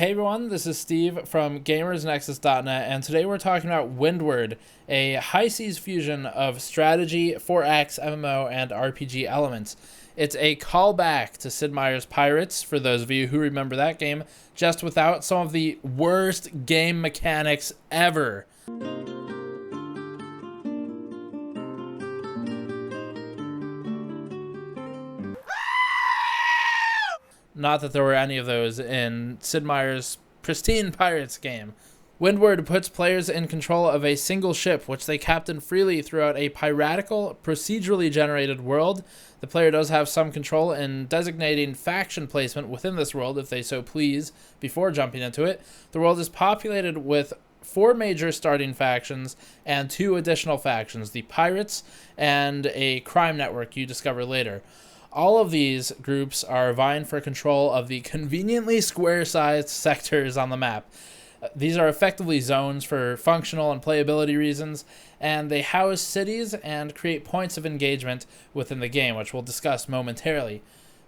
Hey everyone, this is Steve from GamersNexus.net, and today we're talking about Windward, a high seas fusion of strategy, 4X, MMO, and RPG elements. It's a callback to Sid Meier's Pirates, for those of you who remember that game, just without some of the worst game mechanics ever. Not that there were any of those in Sid Meier's pristine Pirates game. Windward puts players in control of a single ship, which they captain freely throughout a piratical, procedurally generated world. The player does have some control in designating faction placement within this world, if they so please, before jumping into it. The world is populated with 4 major starting factions and 2 additional factions, the Pirates and a crime network you discover later. All of these groups are vying for control of the conveniently square-sized sectors on the map. These are effectively zones for functional and playability reasons, and they house cities and create points of engagement within the game, which we'll discuss momentarily.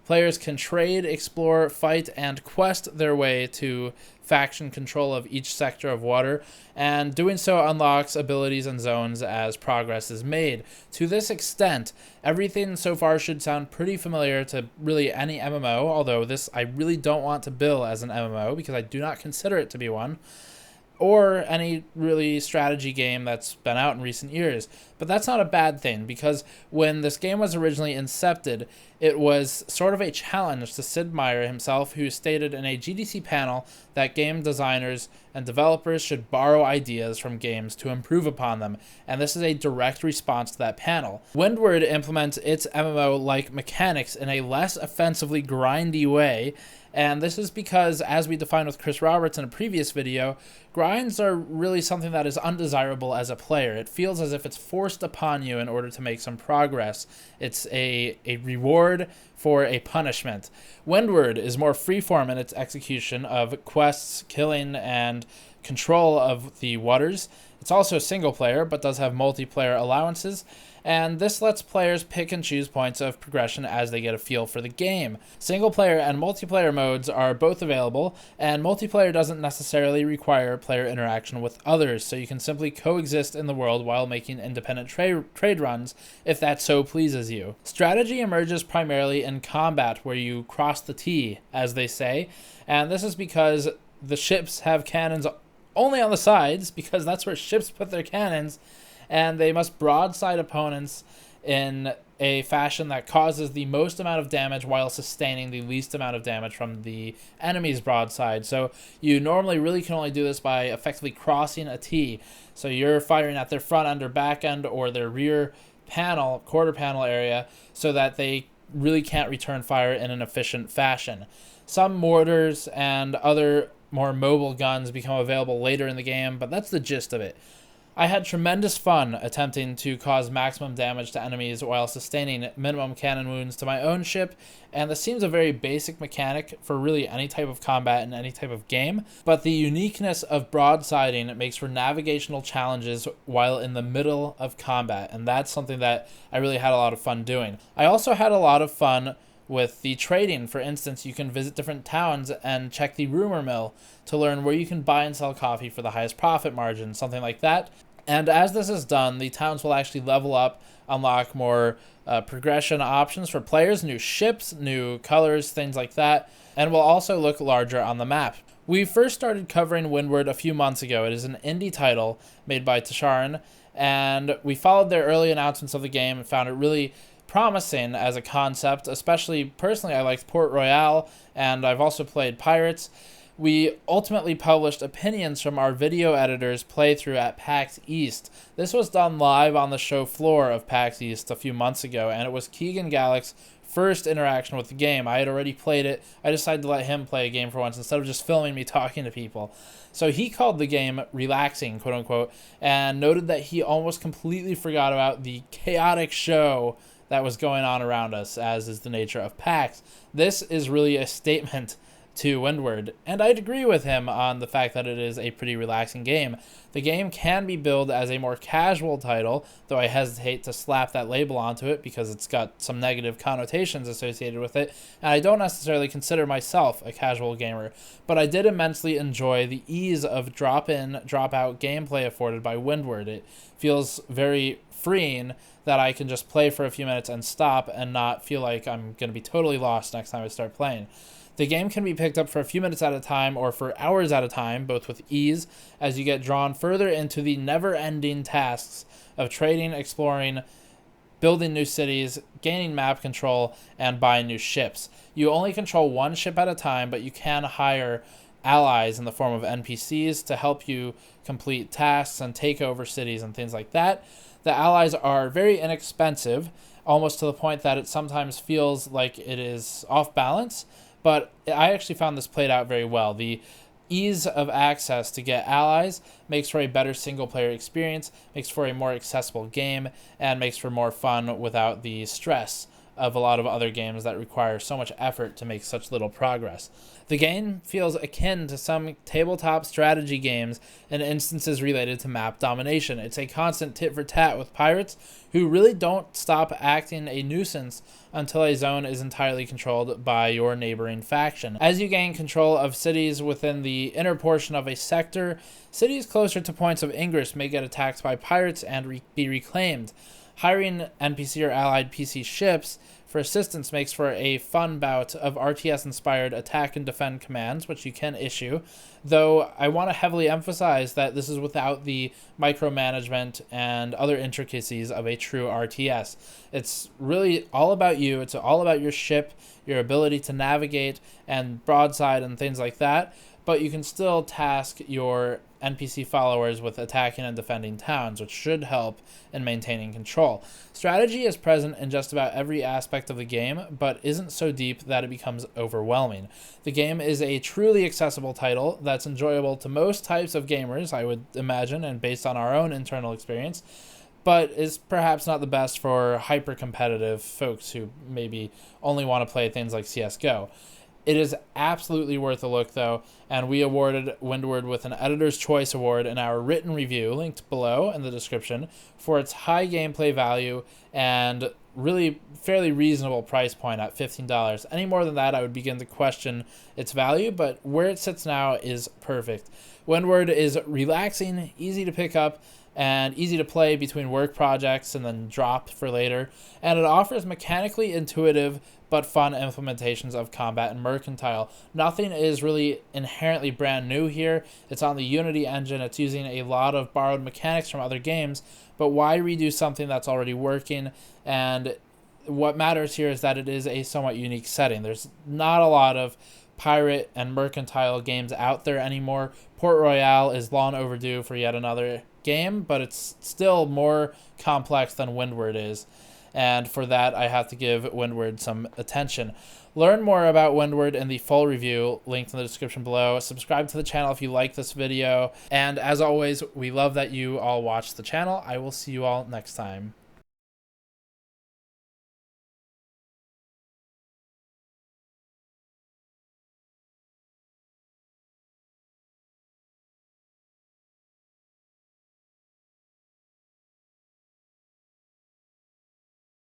Players can trade, explore, fight, and quest their way to faction control of each sector of water, and doing so unlocks abilities and zones as progress is made. To this extent, everything so far should sound pretty familiar to really any MMO, although this I really don't want to bill as an MMO because I do not consider it to be one, or any really strategy game that's been out in recent years. But that's not a bad thing, because when this game was originally incepted, it was sort of a challenge to Sid Meier himself, who stated in a GDC panel that game designers and developers should borrow ideas from games to improve upon them, and this is a direct response to that panel. Windward implements its MMO-like mechanics in a less offensively grindy way, and this is because, as we defined with Chris Roberts in a previous video, grinds are really something that is undesirable as a player. It feels as if it's forced upon you in order to make some progress. It's a reward for a punishment. Windward is more freeform in its execution of quests, killing, and control of the waters. It's also single player, but does have multiplayer allowances, and this lets players pick and choose points of progression as they get a feel for the game. Single player and multiplayer modes are both available, and multiplayer doesn't necessarily require player interaction with others, so you can simply coexist in the world while making independent trade runs if that so pleases you. Strategy emerges primarily in combat, where you cross the T, as they say, and this is because the ships have cannons only on the sides, because that's where ships put their cannons, and they must broadside opponents in a fashion that causes the most amount of damage while sustaining the least amount of damage from the enemy's broadside. So you normally really can only do this by effectively crossing a T. So you're firing at their front end or back end or their rear panel, quarter panel area, so that they really can't return fire in an efficient fashion. Some mortars and other more mobile guns become available later in the game, but that's the gist of it. I had tremendous fun attempting to cause maximum damage to enemies while sustaining minimum cannon wounds to my own ship, and this seems a very basic mechanic for really any type of combat in any type of game, but the uniqueness of broadsiding makes for navigational challenges while in the middle of combat, and that's something that I really had a lot of fun doing. I also had a lot of fun with the trading. For instance, you can visit different towns and check the rumor mill to learn where you can buy and sell coffee for the highest profit margin, something like that. And as this is done, the towns will actually level up, unlock more progression options for players, new ships, new colors, things like that, and will also look larger on the map. We first started covering Windward a few months ago. It is an indie title made by Seafaring, and we followed their early announcements of the game and found it really promising as a concept. Especially personally, I liked Port Royale, and I've also played Pirates. We ultimately published opinions from our video editor's playthrough at PAX East. This was done live on the show floor of PAX East a few months ago, and it was Keegan Gallick's first interaction with the game. I had already played it. I decided to let him play a game for once instead of just filming me talking to people. So he called the game relaxing, quote unquote, and noted that he almost completely forgot about the chaotic show that was going on around us, as is the nature of PAX. This is really a statement to Windward, and I'd agree with him on the fact that it is a pretty relaxing game. The game can be billed as a more casual title, though I hesitate to slap that label onto it because it's got some negative connotations associated with it, and I don't necessarily consider myself a casual gamer, but I did immensely enjoy the ease of drop-in, drop-out gameplay afforded by Windward. It feels very freeing that I can just play for a few minutes and stop and not feel like I'm going to be totally lost next time I start playing. The game can be picked up for a few minutes at a time or for hours at a time, both with ease, as you get drawn further into the never-ending tasks of trading, exploring, building new cities, gaining map control, and buying new ships. You only control one ship at a time, but you can hire allies in the form of NPCs to help you complete tasks and take over cities and things like that. The allies are very inexpensive, almost to the point that it sometimes feels like it is off balance, but I actually found this played out very well. The ease of access to get allies makes for a better single-player experience, makes for a more accessible game, and makes for more fun without the stress of a lot of other games that require so much effort to make such little progress. The game feels akin to some tabletop strategy games in instances related to map domination. It's a constant tit-for-tat with pirates who really don't stop acting a nuisance until a zone is entirely controlled by your neighboring faction. As you gain control of cities within the inner portion of a sector, cities closer to points of ingress may get attacked by pirates and be reclaimed. Hiring NPC or allied PC ships for assistance makes for a fun bout of RTS-inspired attack and defend commands, which you can issue, though I want to heavily emphasize that this is without the micromanagement and other intricacies of a true RTS. It's really all about you. It's all about your ship, your ability to navigate and broadside and things like that, but you can still task your NPC followers with attacking and defending towns, which should help in maintaining control. Strategy is present in just about every aspect of the game, but isn't so deep that it becomes overwhelming. The game is a truly accessible title that's enjoyable to most types of gamers, I would imagine, and based on our own internal experience, but is perhaps not the best for hyper-competitive folks who maybe only want to play things like CSGO. It is absolutely worth a look, though, and we awarded Windward with an Editor's Choice Award in our written review, linked below in the description, for its high gameplay value and really fairly reasonable price point at $15. Any more than that, I would begin to question its value, but where it sits now is perfect. Windward is relaxing, easy to pick up, and easy to play between work projects and then drop for later, and it offers mechanically intuitive but fun implementations of combat and mercantile. Nothing is really inherently brand new here. It's on the Unity engine. It's using a lot of borrowed mechanics from other games, but why redo something that's already working? And what matters here is that it is a somewhat unique setting. There's not a lot of pirate and mercantile games out there anymore. Port Royale is long overdue for yet another game, but it's still more complex than Windward is. And for that, I have to give Windward some attention. Learn more about Windward in the full review, linked in the description below. Subscribe to the channel if you like this video. And as always, we love that you all watch the channel. I will see you all next time.